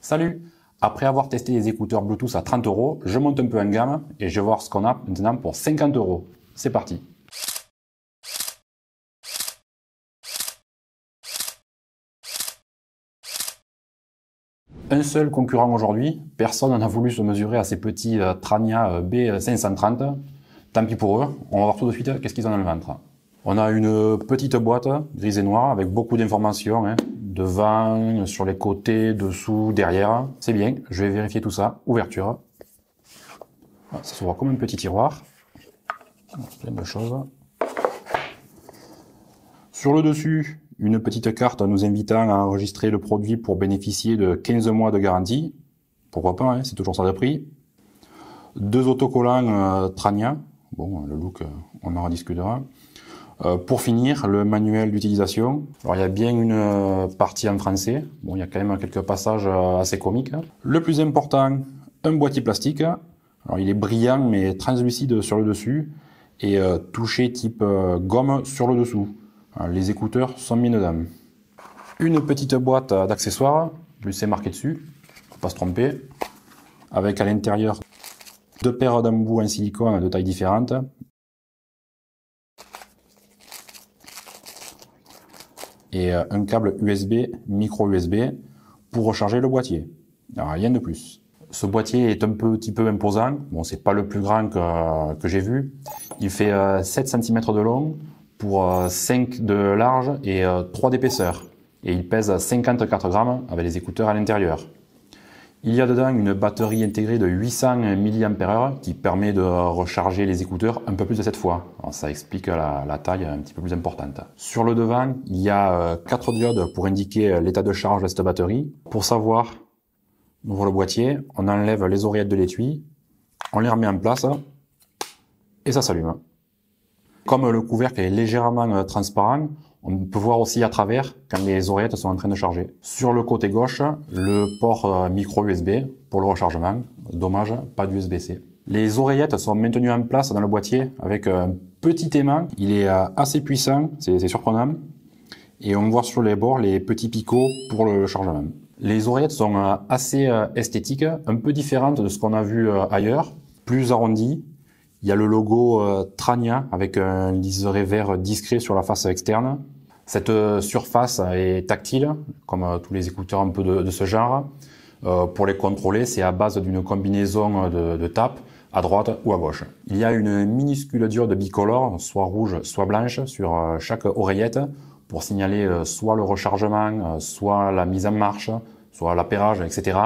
Salut! Après avoir testé les écouteurs Bluetooth à 30 €, je monte un peu en gamme et je vais voir ce qu'on a maintenant pour 50 €. C'est parti! Un seul concurrent aujourd'hui, personne n'a voulu se mesurer à ces petits Trania B530. Tant pis pour eux, on va voir tout de suite qu'est-ce qu'ils ont dans le ventre. On a une petite boîte grise et noire avec beaucoup d'informations, devant, sur les côtés, dessous, derrière. C'est bien, je vais vérifier tout ça. Ouverture. Ça s'ouvre comme un petit tiroir. Plein de choses. Sur le dessus, une petite carte nous invitant à enregistrer le produit pour bénéficier de 15 mois de garantie. Pourquoi pas, c'est toujours ça de prix. Deux autocollants Trania. Bon, le look, on en rediscutera. Pour finir, le manuel d'utilisation. Alors, il y a bien une partie en français. Bon, il y a quand même quelques passages assez comiques. Le plus important, un boîtier plastique. Alors, il est brillant mais translucide sur le dessus et touché type gomme sur le dessous. Alors, les écouteurs sont bien dedans. Une petite boîte d'accessoires, plus c'est marqué dessus, faut pas se tromper, avec à l'intérieur deux paires d'embouts en silicone de tailles différentes. Et un câble USB, micro USB, pour recharger le boîtier. Alors, rien de plus. Ce boîtier est un petit peu imposant. Bon, c'est pas le plus grand que j'ai vu. Il fait 7 cm de long pour 5 de large et 3 d'épaisseur. Et il pèse 54 grammes avec les écouteurs à l'intérieur. Il y a dedans une batterie intégrée de 800 mAh qui permet de recharger les écouteurs un peu plus de cette fois. Alors ça explique la taille un petit peu plus importante. Sur le devant, il y a 4 diodes pour indiquer l'état de charge de cette batterie. Pour savoir, on ouvre le boîtier, on enlève les oreillettes de l'étui, on les remet en place et ça s'allume. Comme le couvercle est légèrement transparent, on peut voir aussi à travers quand les oreillettes sont en train de charger. Sur le côté gauche, le port micro USB pour le rechargement. Dommage, pas d'USB-C. Les oreillettes sont maintenues en place dans le boîtier avec un petit aimant. Il est assez puissant, c'est surprenant. Et on voit sur les bords les petits picots pour le chargement. Les oreillettes sont assez esthétiques, un peu différentes de ce qu'on a vu ailleurs, plus arrondies. Il y a le logo Trania avec un liseré vert discret sur la face externe. Cette surface est tactile, comme tous les écouteurs un peu de ce genre. Pour les contrôler, c'est à base d'une combinaison de tapes à droite ou à gauche. Il y a une minuscule diode bicolore, soit rouge, soit blanche, sur chaque oreillette pour signaler soit le rechargement, soit la mise en marche, soit l'appairage, etc.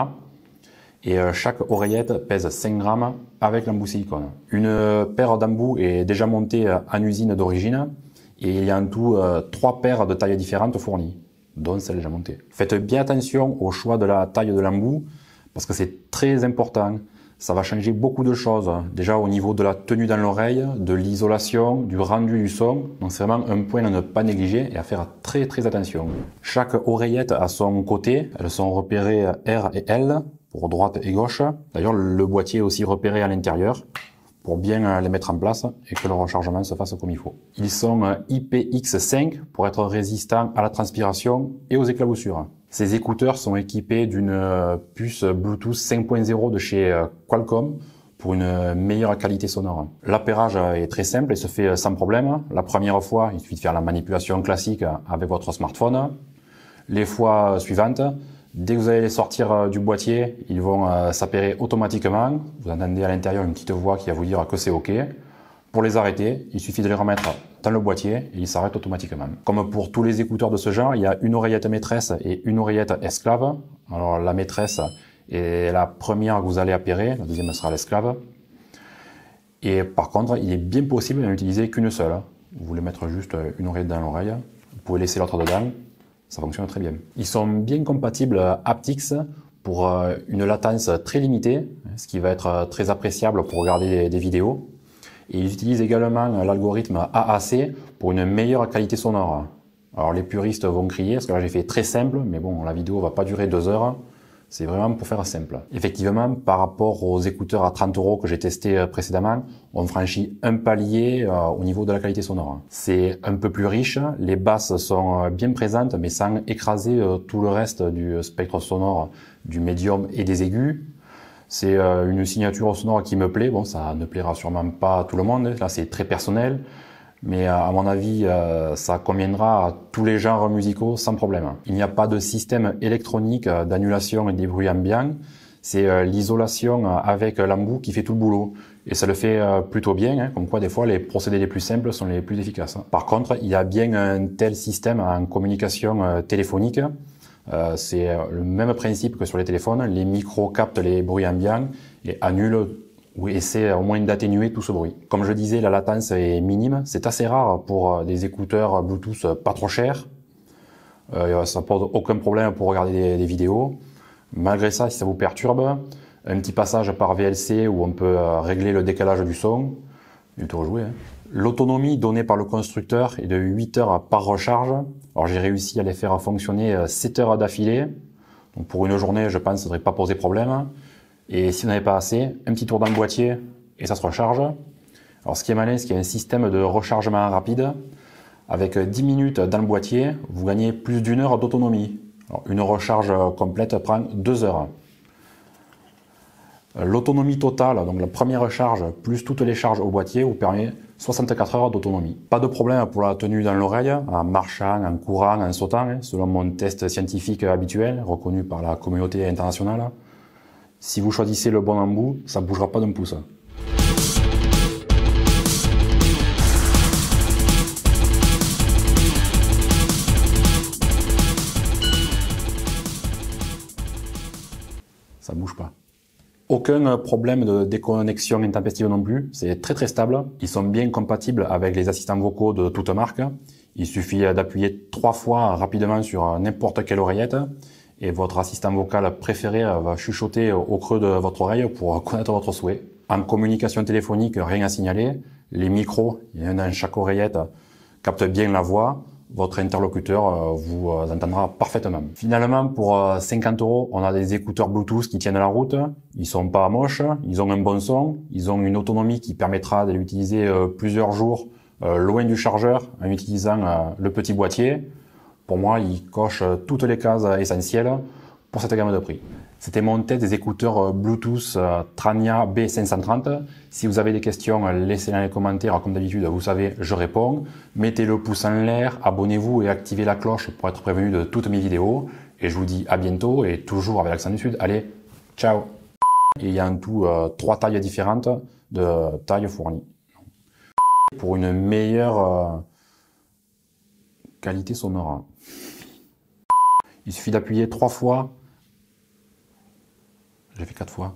Et chaque oreillette pèse 5 grammes avec l'embout silicone. Une paire d'embouts est déjà montée en usine d'origine et il y a en tout 3 paires de tailles différentes fournies, dont celle déjà montée. Faites bien attention au choix de la taille de l'embout parce que c'est très important. Ça va changer beaucoup de choses, déjà au niveau de la tenue dans l'oreille, de l'isolation, du rendu du son. Donc c'est vraiment un point à ne pas négliger et à faire très attention. Chaque oreillette a son côté, elles sont repérées R et L pour droite et gauche. D'ailleurs le boîtier est aussi repéré à l'intérieur pour bien les mettre en place et que le rechargement se fasse comme il faut. Ils sont IPX5 pour être résistants à la transpiration et aux éclaboussures. Ces écouteurs sont équipés d'une puce Bluetooth 5.0 de chez Qualcomm pour une meilleure qualité sonore. L'appairage est très simple et se fait sans problème. La première fois, il suffit de faire la manipulation classique avec votre smartphone. Les fois suivantes, dès que vous allez les sortir du boîtier, ils vont s'appairer automatiquement. Vous entendez à l'intérieur une petite voix qui va vous dire que c'est OK. Pour les arrêter, il suffit de les remettre dans le boîtier et ils s'arrêtent automatiquement. Comme pour tous les écouteurs de ce genre, il y a une oreillette maîtresse et une oreillette esclave. Alors la maîtresse est la première que vous allez appairer, la deuxième sera l'esclave. Et par contre, il est bien possible d'en utiliser qu'une seule. Vous voulez mettre juste une oreillette dans l'oreille, vous pouvez laisser l'autre dedans, ça fonctionne très bien. Ils sont bien compatibles aptX pour une latence très limitée, ce qui va être très appréciable pour regarder des vidéos. Et ils utilisent également l'algorithme AAC pour une meilleure qualité sonore. Alors les puristes vont crier, parce que là j'ai fait très simple, mais bon, la vidéo va pas durer 2 heures. C'est vraiment pour faire simple. Effectivement, par rapport aux écouteurs à 30 € que j'ai testés précédemment, on franchit un palier au niveau de la qualité sonore. C'est un peu plus riche, les basses sont bien présentes, mais sans écraser tout le reste du spectre sonore du médium et des aigus. C'est une signature sonore qui me plaît. Bon, ça ne plaira sûrement pas à tout le monde. Là, c'est très personnel. Mais à mon avis, ça conviendra à tous les genres musicaux sans problème. Il n'y a pas de système électronique d'annulation des bruits ambiants. C'est l'isolation avec l'embout qui fait tout le boulot. Et ça le fait plutôt bien, hein, comme quoi des fois les procédés les plus simples sont les plus efficaces. Par contre, il y a bien un tel système en communication téléphonique. C'est le même principe que sur les téléphones. Les micros captent les bruits ambiants et annulent ou essaient au moins d'atténuer tout ce bruit. Comme je disais, la latence est minime. C'est assez rare pour des écouteurs Bluetooth pas trop chers. Ça pose aucun problème pour regarder des vidéos. Malgré ça, si ça vous perturbe, un petit passage par VLC où on peut régler le décalage du son. Du tout rejouer, hein. L'autonomie donnée par le constructeur est de 8 heures par recharge. Alors j'ai réussi à les faire fonctionner 7 heures d'affilée. Donc pour une journée, je pense que ça ne devrait pas poser problème. Et si vous n'avez pas assez, un petit tour dans le boîtier et ça se recharge. Alors ce qui est malin, c'est qu'il y a un système de rechargement rapide. Avec 10 minutes dans le boîtier, vous gagnez plus d'1 heure d'autonomie. Une recharge complète prend 2 heures. L'autonomie totale, donc la première charge plus toutes les charges au boîtier, vous permet 64 heures d'autonomie. Pas de problème pour la tenue dans l'oreille, en marchant, en courant, en sautant, selon mon test scientifique habituel, reconnu par la communauté internationale. Si vous choisissez le bon embout, ça ne bougera pas d'un pouce. Ça bouge pas. Aucun problème de déconnexion intempestive non plus, c'est très stable. Ils sont bien compatibles avec les assistants vocaux de toute marque. Il suffit d'appuyer 3 fois rapidement sur n'importe quelle oreillette et votre assistant vocal préféré va chuchoter au creux de votre oreille pour connaître votre souhait. En communication téléphonique, rien à signaler. Les micros, il y en a dans chaque oreillette, captent bien la voix. Votre interlocuteur vous entendra parfaitement. Finalement, pour 50 €, on a des écouteurs Bluetooth qui tiennent la route. Ils sont pas moches, ils ont un bon son, ils ont une autonomie qui permettra de l'utiliser plusieurs jours loin du chargeur en utilisant le petit boîtier. Pour moi, ils cochent toutes les cases essentielles pour cette gamme de prix. C'était mon test des écouteurs Bluetooth Trania B530. Si vous avez des questions, laissez-les dans les commentaires. Comme d'habitude, vous savez, je réponds. Mettez le pouce en l'air, abonnez-vous et activez la cloche pour être prévenu de toutes mes vidéos. Et je vous dis à bientôt et toujours avec l'accent du Sud. Allez, ciao! Et il y a en tout 3 tailles différentes de tailles fournies. Pour une meilleure qualité sonore. Il suffit d'appuyer 3 fois. J'ai fait 4 fois.